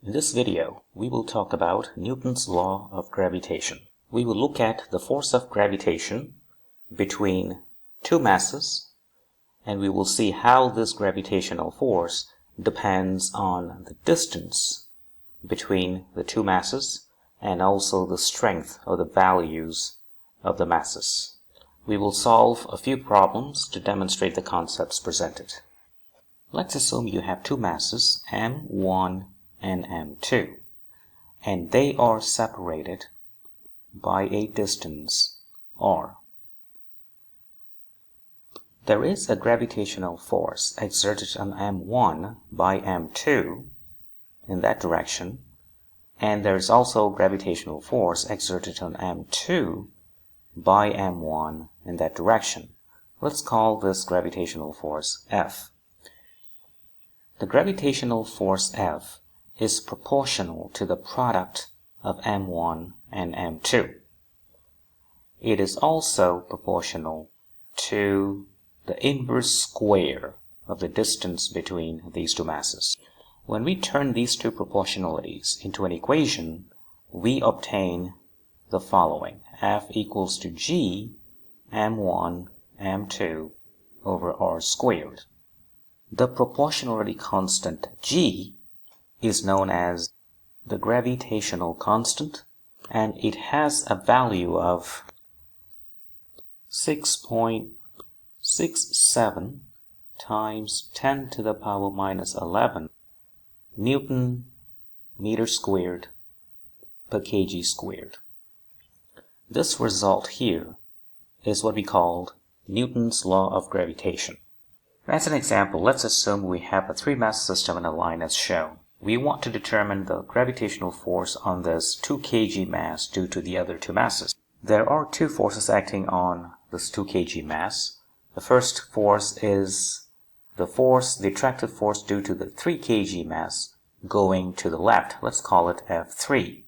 In this video, we will talk about Newton's law of gravitation. We will look at the force of gravitation between two masses, and we will see how this gravitational force depends on the distance between the two masses and also the strength or the values of the masses. We will solve a few problems to demonstrate the concepts presented. Let's assume you have two masses, m1 and m2, and they are separated by a distance r. There is a gravitational force exerted on m1 by m2 in that direction, and there is also gravitational force exerted on m2 by m1 in that direction. Let's call this gravitational force F. The gravitational force F is proportional to the product of m1 and m2. It is also proportional to the inverse square of the distance between these two masses. When we turn these two proportionalities into an equation, we obtain the following. F equals to G m1 m2 over r squared. The proportionality constant G is known as the gravitational constant, and it has a value of 6.67 times 10 to the power minus 11 Newton meter squared per kg squared. This result here is what we called Newton's law of gravitation. As an example, let's assume we have a three-mass system in a line as shown. We want to determine the gravitational force on this 2 kg mass due to the other two masses. There are two forces acting on this 2 kg mass. The first force is the attractive force due to the 3 kg mass going to the left. Let's call it F3.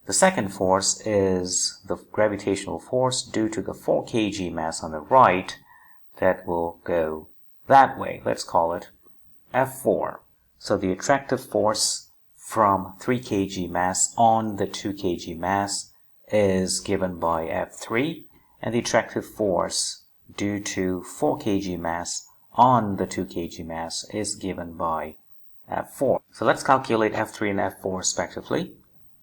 The second force is the gravitational force due to the 4 kg mass on the right that will go that way. Let's call it F4. So the attractive force from 3 kg mass on the 2 kg mass is given by F3, and the attractive force due to 4 kg mass on the 2 kg mass is given by F4. So let's calculate F3 and F4 respectively.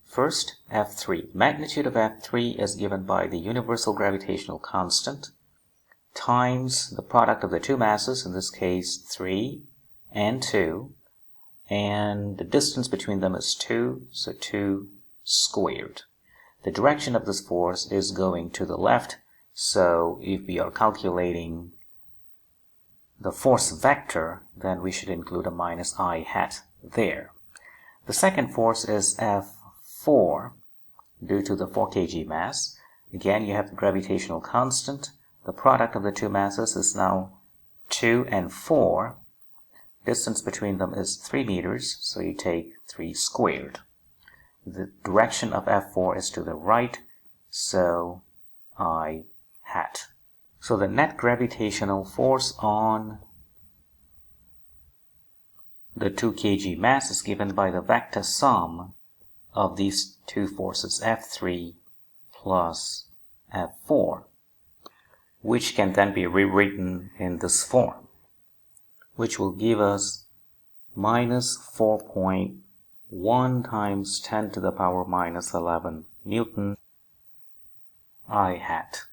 First, F3. Magnitude of F3 is given by the universal gravitational constant times the product of the two masses, in this case 3 and 2, and the distance between them is 2, so 2 squared. The direction of this force is going to the left, so if we are calculating the force vector, then we should include a minus I hat there. The second force is F4 due to the 4 kg mass. Again, you have the gravitational constant. The product of the two masses is now 2 and 4. Distance between them is 3 meters, so you take 3 squared. The direction of F4 is to the right, so I hat. So the net gravitational force on the 2 kg mass is given by the vector sum of these two forces, F3 plus F4, which can then be rewritten in this form, which will give us minus 4.1 times 10 to the power minus 11 Newton I hat.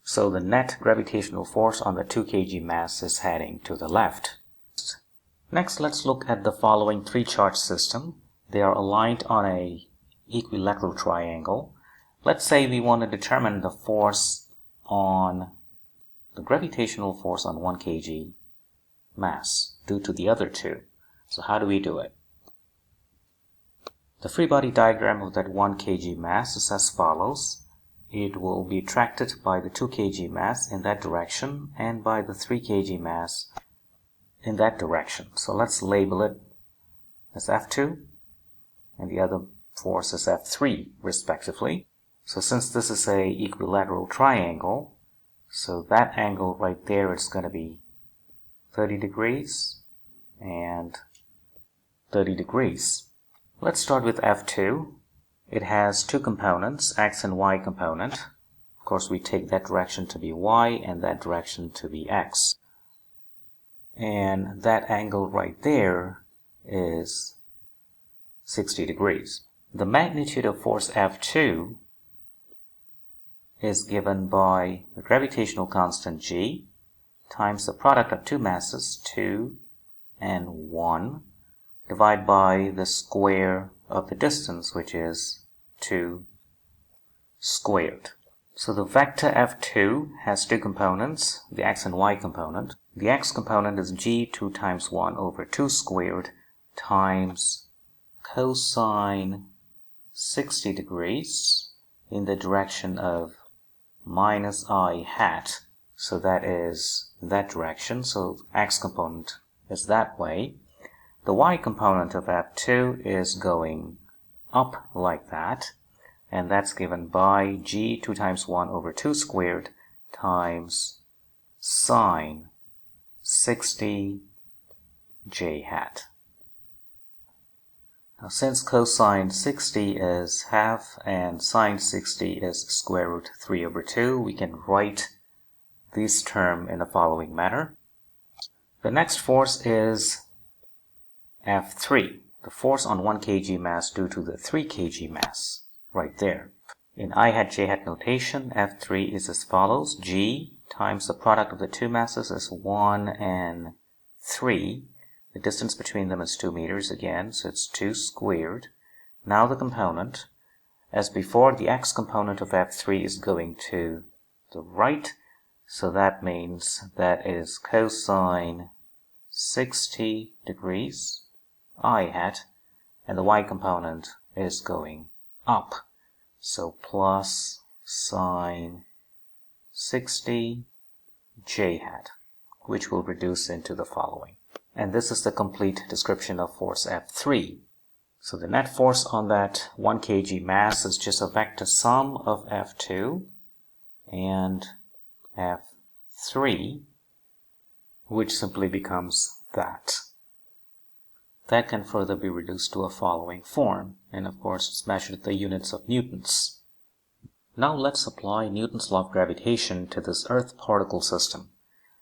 So the net gravitational force on the 2 kg mass is heading to the left. Next, let's look at the following three charge system. They are aligned on a equilateral triangle. Let's say we want to determine the force on the gravitational force on 1 kg mass due to the other two. So how do we do it? The free body diagram of that 1 kg mass is as follows. It will be attracted by the 2 kg mass in that direction and by the 3 kg mass in that direction. So let's label it as F2 and the other force is F3 respectively. So since this is a equilateral triangle, so that angle right there is going to be 30 degrees and 30 degrees. Let's start with F2. It has two components, x and y component. Of course, we take that direction to be y and that direction to be x. And that angle right there is 60 degrees. The magnitude of force F2 is given by the gravitational constant g times the product of two masses, 2 and 1, divided by the square of the distance, which is 2 squared. So the vector F2 has two components, the x and y component. The x component is g 2 times 1 over 2 squared times cosine 60 degrees in the direction of minus I hat. So that is that direction. So x component is that way. The y component of F2 is going up like that. And that's given by g 2 times 1 over 2 squared times sine 60 j hat. Now, since cosine 60 is half and sine 60 is square root 3 over 2, we can write this term in the following manner. The next force is F3, the force on 1 kg mass due to the 3 kg mass, right there. In I hat j hat notation, F3 is as follows. G times the product of the two masses is 1 and 3. The distance between them is 2 meters again, so it's 2 squared. Now the component. As before, the x component of F3 is going to the right, so that means that is cosine 60 degrees, I hat, and the y component is going up. So plus sine 60 j hat, which will reduce into the following. And this is the complete description of force F3. So the net force on that 1 kg mass is just a vector sum of F2 and F3, which simply becomes that. That can further be reduced to a following form, and of course it's measured in the units of newtons. Now let's apply Newton's law of gravitation to this Earth particle system.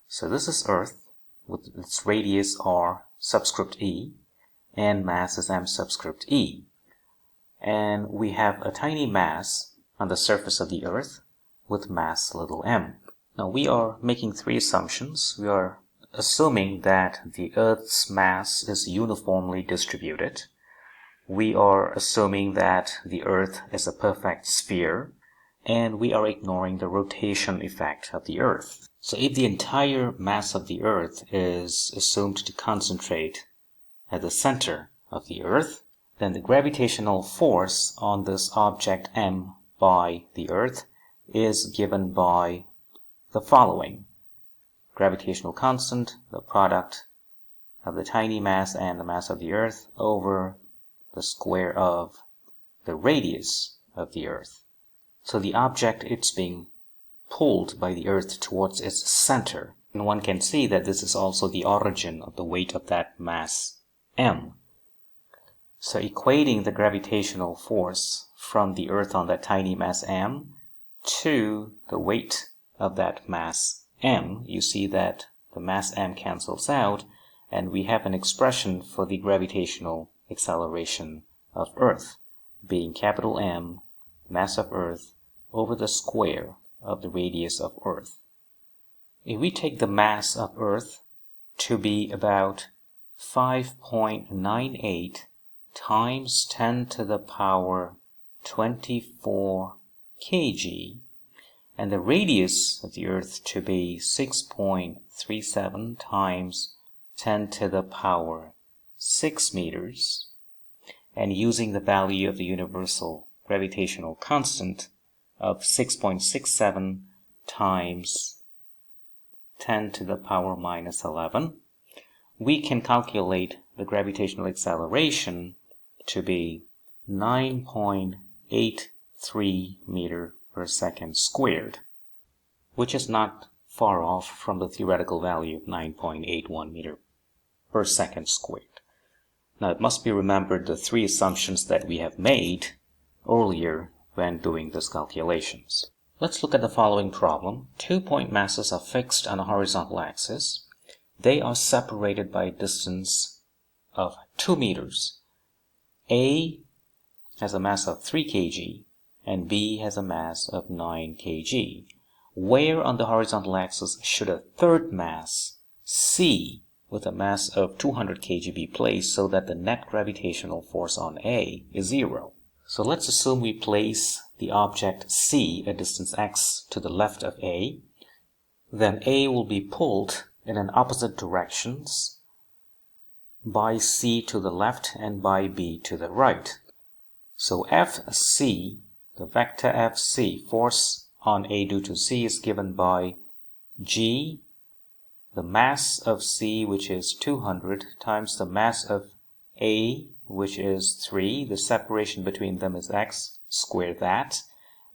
So this is Earth with its radius r subscript e and mass is m subscript e. And we have a tiny mass on the surface of the Earth with mass little m. Now we are making three assumptions. We are assuming that the Earth's mass is uniformly distributed. We are assuming that the Earth is a perfect sphere, and we are ignoring the rotation effect of the Earth. So if the entire mass of the Earth is assumed to concentrate at the center of the Earth, then the gravitational force on this object m by the Earth is given by the following. Gravitational constant, the product of the tiny mass and the mass of the Earth over the square of the radius of the Earth. So the object, it's being pulled by the Earth towards its center. And one can see that this is also the origin of the weight of that mass m. So equating the gravitational force from the Earth on that tiny mass m to the weight of that mass m, you see that the mass m cancels out, and we have an expression for the gravitational acceleration of Earth, being capital M, mass of Earth, over the square of the radius of Earth. If we take the mass of Earth to be about 5.98 times 10 to the power 24 kg, and the radius of the Earth to be 6.37 times 10 to the power 6 meters, and using the value of the universal gravitational constant of 6.67 times 10 to the power minus 11, we can calculate the gravitational acceleration to be 9.83 meter per second squared, which is not far off from the theoretical value of 9.81 meter per second squared. Now it must be remembered the three assumptions that we have made earlier when doing these calculations. Let's look at the following problem. 2 point masses are fixed on a horizontal axis. They are separated by a distance of 2 meters. A has a mass of 3 kg and B has a mass of 9 kg. Where on the horizontal axis should a third mass, C, with a mass of 200 kg be placed so that the net gravitational force on A is 0? So let's assume we place the object C at distance x to the left of A. Then A will be pulled in an opposite directions by C to the left and by B to the right. So FC, the vector FC, force on A due to C, is given by G, the mass of C, which is 200, times the mass of A, which is 3. The separation between them is x, square that,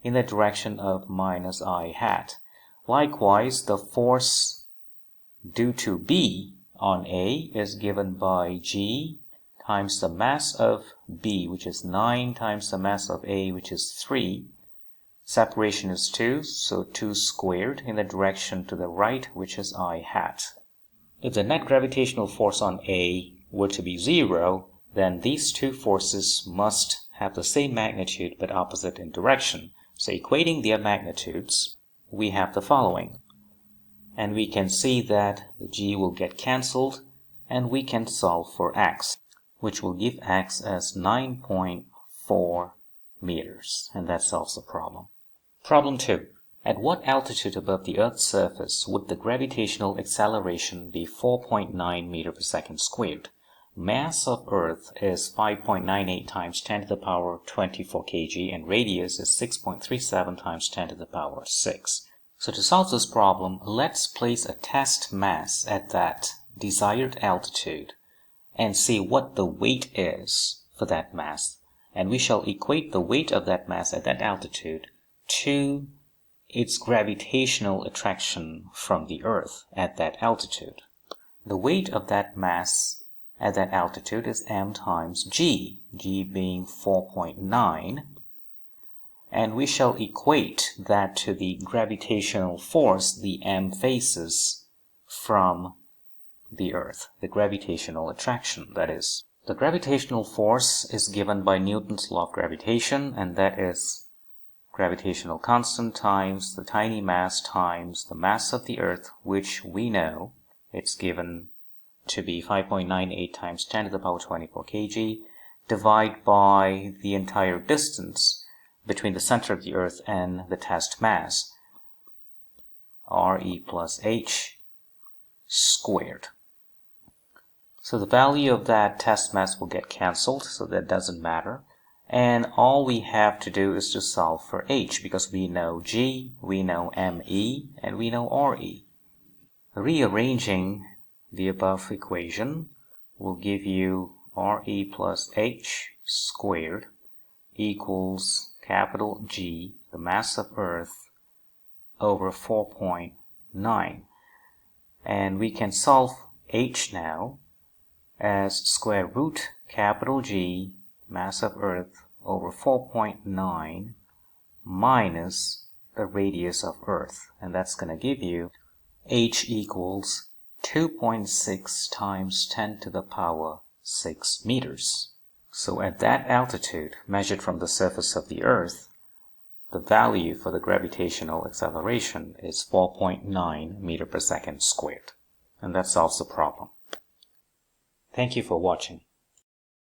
in the direction of minus I hat. Likewise, the force due to B on A is given by G times the mass of B, which is 9, times the mass of A, which is 3. Separation is 2, so 2 squared in the direction to the right, which is I hat. If the net gravitational force on A were to be 0, then these two forces must have the same magnitude but opposite in direction. So equating their magnitudes, we have the following. And we can see that the G will get cancelled, and we can solve for x, which will give x as 9.4 meters. And that solves the problem. Problem 2. At what altitude above the Earth's surface would the gravitational acceleration be 4.9 meters per second squared? Mass of Earth is 5.98 times 10 to the power 24 kg and radius is 6.37 times 10 to the power 6. So to solve this problem, let's place a test mass at that desired altitude and see what the weight is for that mass. And we shall equate the weight of that mass at that altitude to its gravitational attraction from the Earth at that altitude. The weight of that mass at that altitude is m times g, g being 4.9, and we shall equate that to the gravitational force the m faces from the Earth, the gravitational attraction, that is. The gravitational force is given by Newton's law of gravitation, and that is gravitational constant times the tiny mass times the mass of the Earth, which we know it's given to be 5.98 times 10 to the power 24 kg, divide by the entire distance between the center of the Earth and the test mass, RE plus H squared. So the value of that test mass will get cancelled, so that doesn't matter. And all we have to do is to solve for H, because we know G, we know ME, and we know RE. Rearranging the above equation will give you RE plus H squared equals capital G, the mass of Earth, over 4.9. And we can solve H now as square root capital G, mass of Earth, over 4.9 minus the radius of Earth. And that's going to give you H equals 2.6 times 10 to the power 6 meters. So at that altitude, measured from the surface of the Earth, the value for the gravitational acceleration is 4.9 meters per second squared. And that solves the problem. Thank you for watching.